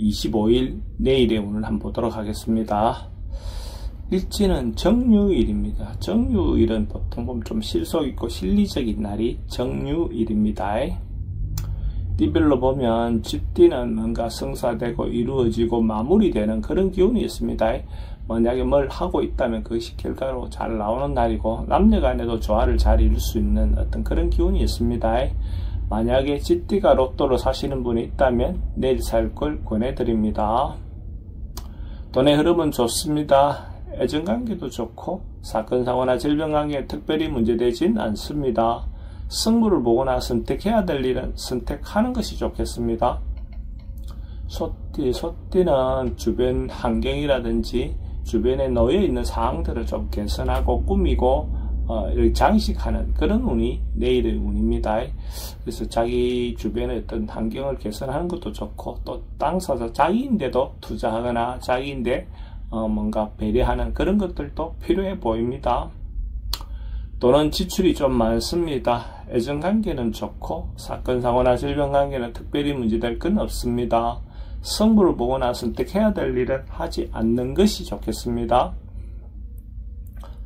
25일 내일의 운을 한번 보도록 하겠습니다. 일지는 정유일입니다. 정유일은 보통 보면 좀 실속있고 실리적인 날이 정유일입니다. 띠별로 보면 집띠는 뭔가 성사되고 이루어지고 마무리되는 그런 기운이 있습니다. 만약에 뭘 하고 있다면 그것이 결과로 잘 나오는 날이고, 남녀간에도 조화를 잘 이룰 수 있는 어떤 그런 기운이 있습니다. 만약에 집띠가 로또로 사시는 분이 있다면 내일 살 걸 권해드립니다. 돈의 흐름은 좋습니다. 애정관계도 좋고 사건사고나 질병관계에 특별히 문제되진 않습니다. 승부를 보거나 선택해야 될 일은 선택하는 것이 좋겠습니다. 소띠는 주변 환경이라든지 주변에 놓여있는 사항들을 좀 개선하고 꾸미고 장식하는 그런 운이 내일의 운입니다. 그래서 자기 주변의 어떤 환경을 개선하는 것도 좋고, 또 당사자 자기인데도 투자하거나 자기인데 뭔가 배려하는 그런 것들도 필요해 보입니다. 또는 지출이 좀 많습니다. 애정관계는 좋고 사건사고나 질병관계는 특별히 문제될 건 없습니다. 승부를 보거나 선택해야 될 일은 하지 않는 것이 좋겠습니다.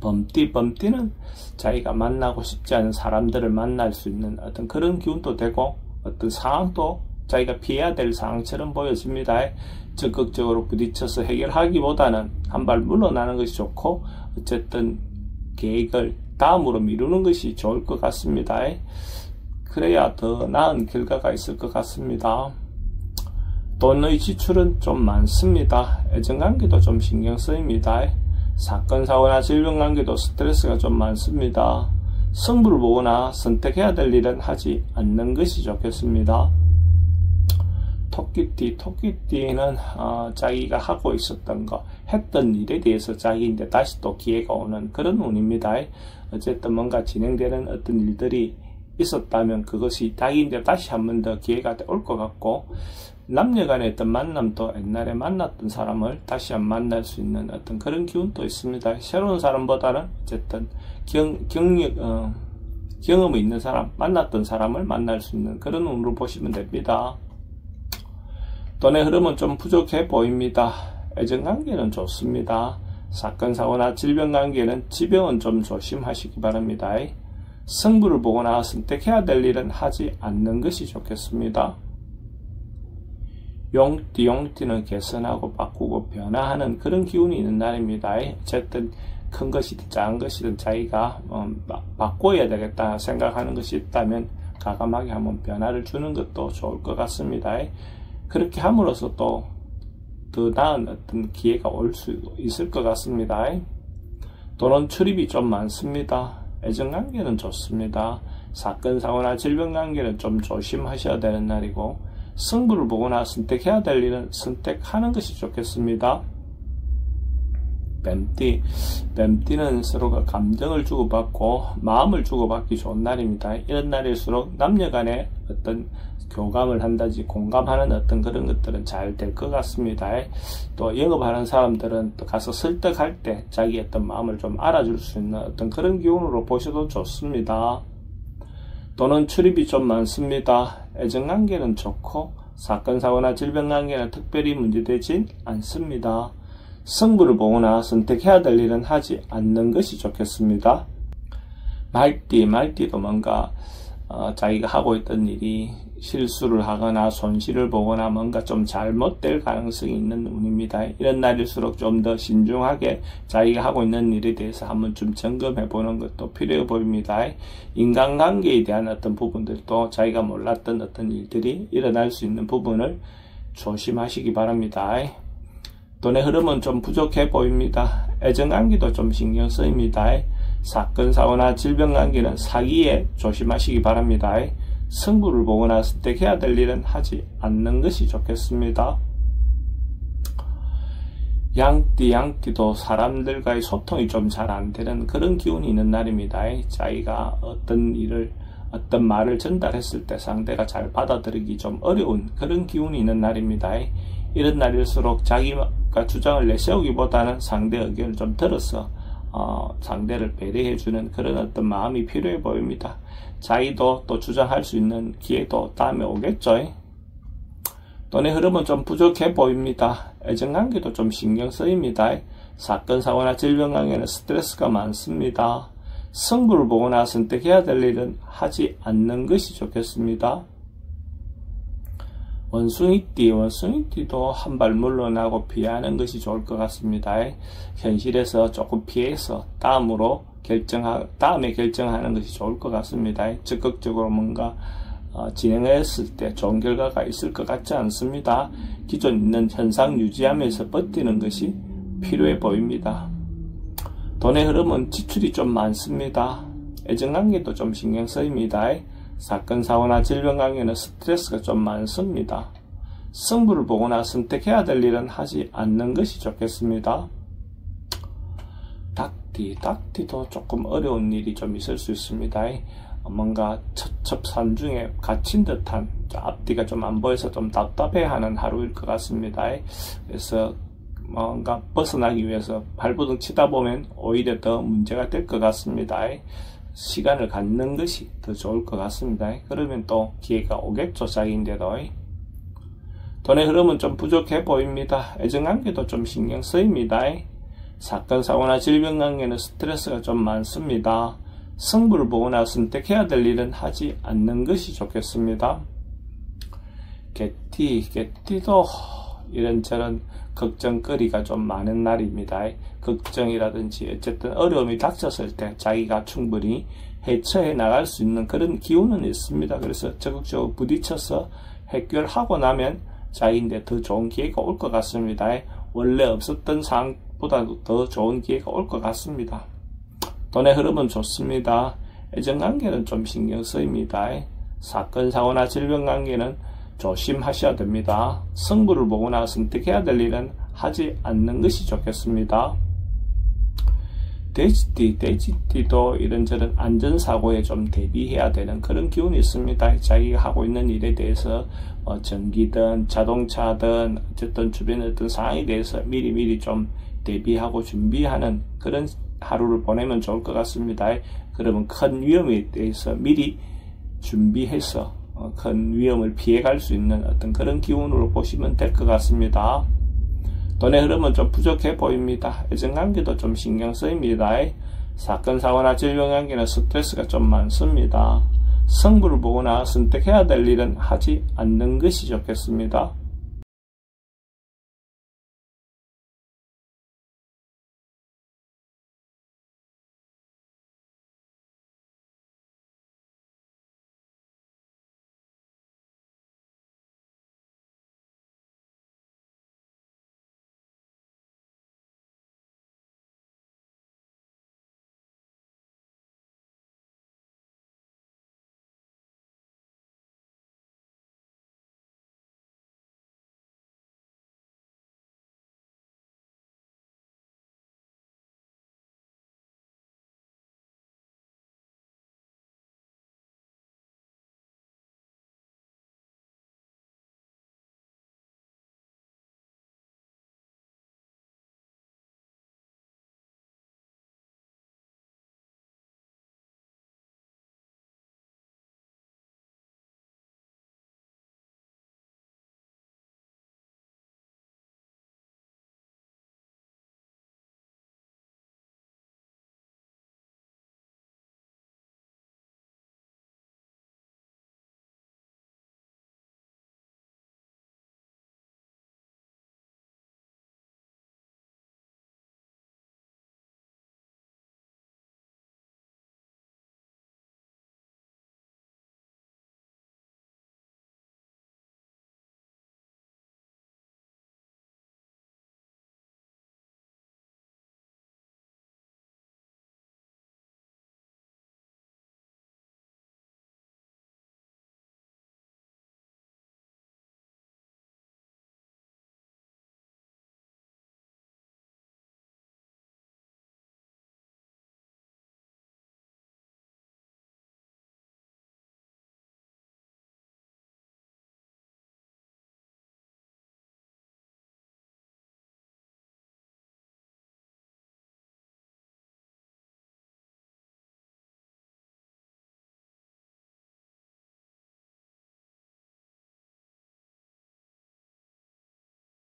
범띠는 자기가 만나고 싶지 않은 사람들을 만날 수 있는 어떤 그런 기운도 되고, 어떤 상황도 자기가 피해야 될 상황처럼 보여집니다. 적극적으로 부딪혀서 해결하기보다는 한 발 물러나는 것이 좋고, 어쨌든 계획을 다음으로 미루는 것이 좋을 것 같습니다. 그래야 더 나은 결과가 있을 것 같습니다. 돈의 지출은 좀 많습니다. 애정관계도 좀 신경 쓰입니다. 사건사고나 질병관계도 스트레스가 좀 많습니다. 승부를 보거나 선택해야 될 일은 하지 않는 것이 좋겠습니다. 토끼띠는 자기가 하고 있었던 거, 했던 일에 대해서 자기인데 다시 또 기회가 오는 그런 운입니다. 어쨌든 뭔가 진행되는 어떤 일들이 있었다면 그것이 자기인데 다시 한 번 더 기회가 올 것 같고, 남녀간의 어떤 만남도 옛날에 만났던 사람을 다시 한번 만날 수 있는 어떤 그런 기운도 있습니다. 새로운 사람보다는 어쨌든 경험이 있는 사람, 만났던 사람을 만날 수 있는 그런 운으로 보시면 됩니다. 돈의 흐름은 좀 부족해 보입니다. 애정관계는 좋습니다. 사건사고나 질병관계는 지병은 좀 조심하시기 바랍니다. 승부를 보거나 선택해야 될 일은 하지 않는 것이 좋겠습니다. 용띠는 개선하고 바꾸고 변화하는 그런 기운이 있는 날입니다. 어쨌든 큰 것이든 작은 것이든 자기가 바꿔야 되겠다 생각하는 것이 있다면 과감하게 한번 변화를 주는 것도 좋을 것 같습니다. 그렇게 함으로써 또 더 나은 어떤 기회가 올 수 있을 것 같습니다. 돈은 출입이 좀 많습니다. 애정관계는 좋습니다. 사건사고나 질병관계는 좀 조심하셔야 되는 날이고, 승부를 보거나 선택해야 될 일은 선택하는 것이 좋겠습니다. 뱀띠는 서로가 감정을 주고받고 마음을 주고받기 좋은 날입니다. 이런 날일수록 남녀간에 어떤 교감을 한다든지 공감하는 어떤 그런 것들은 잘 될 것 같습니다. 또 영업하는 사람들은 또 가서 설득할 때 자기 어떤 마음을 좀 알아줄 수 있는 어떤 그런 기운으로 보셔도 좋습니다. 돈은 출입이 좀 많습니다. 애정관계는 좋고 사건사고나 질병관계는 특별히 문제되진 않습니다. 승부를 보거나 선택해야 될 일은 하지 않는 것이 좋겠습니다. 말띠도 뭔가 자기가 하고 있던 일이 실수를 하거나 손실을 보거나 뭔가 좀 잘못될 가능성이 있는 운입니다. 이런 날일수록 좀 더 신중하게 자기가 하고 있는 일에 대해서 한번 좀 점검해 보는 것도 필요해 보입니다. 인간관계에 대한 어떤 부분들도 자기가 몰랐던 어떤 일들이 일어날 수 있는 부분을 조심하시기 바랍니다. 돈의 흐름은 좀 부족해 보입니다. 애정관계도 좀 신경 쓰입니다. 사건사고나 질병관계는 사기에 조심하시기 바랍니다. 승부를 보거나 선택해야 될 일은 하지 않는 것이 좋겠습니다. 양띠도 사람들과의 소통이 좀 잘 안되는 그런 기운이 있는 날입니다. 자기가 어떤 말을 전달했을 때 상대가 잘 받아들이기 좀 어려운 그런 기운이 있는 날입니다. 이런 날일수록 자기가 주장을 내세우기보다는 상대 의견을 좀 들어서 상대를 배려해주는 그런 어떤 마음이 필요해 보입니다. 자기도 또 주장할 수 있는 기회도 다음에 오겠죠. 돈의 흐름은 좀 부족해 보입니다. 애정관계도 좀 신경 쓰입니다. 사건, 사고나 질병 관계는 스트레스가 많습니다. 승부를 보거나 선택해야 될 일은 하지 않는 것이 좋겠습니다. 원숭이띠도 한 발 물러나고 피하는 것이 좋을 것 같습니다. 현실에서 조금 피해서 다음에 결정하는 것이 좋을 것 같습니다. 적극적으로 뭔가 진행했을 때 좋은 결과가 있을 것 같지 않습니다. 기존 있는 현상 유지하면서 버티는 것이 필요해 보입니다. 돈의 흐름은 지출이 좀 많습니다. 애정관계도 좀 신경 쓰입니다. 사건, 사고나 질병 관계는 스트레스가 좀 많습니다. 승부를 보거나 선택해야 될 일은 하지 않는 것이 좋겠습니다. 닭띠도 조금 어려운 일이 좀 있을 수 있습니다. 뭔가 첩첩산중에 갇힌 듯한, 앞뒤가 좀 안 보여서 좀 답답해하는 하루일 것 같습니다. 그래서 뭔가 벗어나기 위해서 발버둥 치다 보면 오히려 더 문제가 될 것 같습니다. 시간을 갖는 것이 더 좋을 것 같습니다. 그러면 또 기회가 오겠죠, 자기인데도. 돈의 흐름은 좀 부족해 보입니다. 애정관계도 좀 신경 쓰입니다. 사건, 사고나 질병 관계는 스트레스가 좀 많습니다. 승부를 보거나 선택해야 될 일은 하지 않는 것이 좋겠습니다. 개띠도 이런저런 걱정거리가 좀 많은 날입니다. 걱정이라든지 어쨌든 어려움이 닥쳤을 때 자기가 충분히 헤쳐해 나갈 수 있는 그런 기운은 있습니다. 그래서 적극적으로 부딪혀서 해결하고 나면 자기인데 더 좋은 기회가 올 것 같습니다. 원래 없었던 상황보다도 더 좋은 기회가 올 것 같습니다. 돈의 흐름은 좋습니다. 애정관계는 좀 신경 쓰입니다. 사건, 사고나 질병 관계는 조심하셔야 됩니다. 승부를 보거나 선택해야 될 일은 하지 않는 것이 좋겠습니다. 돼지띠도 이런저런 안전사고에 좀 대비해야 되는 그런 기운이 있습니다. 자기가 하고 있는 일에 대해서 전기든 자동차든 어쨌든 주변의 어떤 상황에 대해서 미리 좀 대비하고 준비하는 그런 하루를 보내면 좋을 것 같습니다. 그러면 큰 위험에 대해서 미리 준비해서 큰 위험을 피해갈 수 있는 어떤 그런 기운으로 보시면 될 것 같습니다. 돈의 흐름은 좀 부족해 보입니다. 애정관계도 좀 신경 쓰입니다. 사건, 사고나 질병 관계는 스트레스가 좀 많습니다. 승부를 보거나 선택해야 될 일은 하지 않는 것이 좋겠습니다.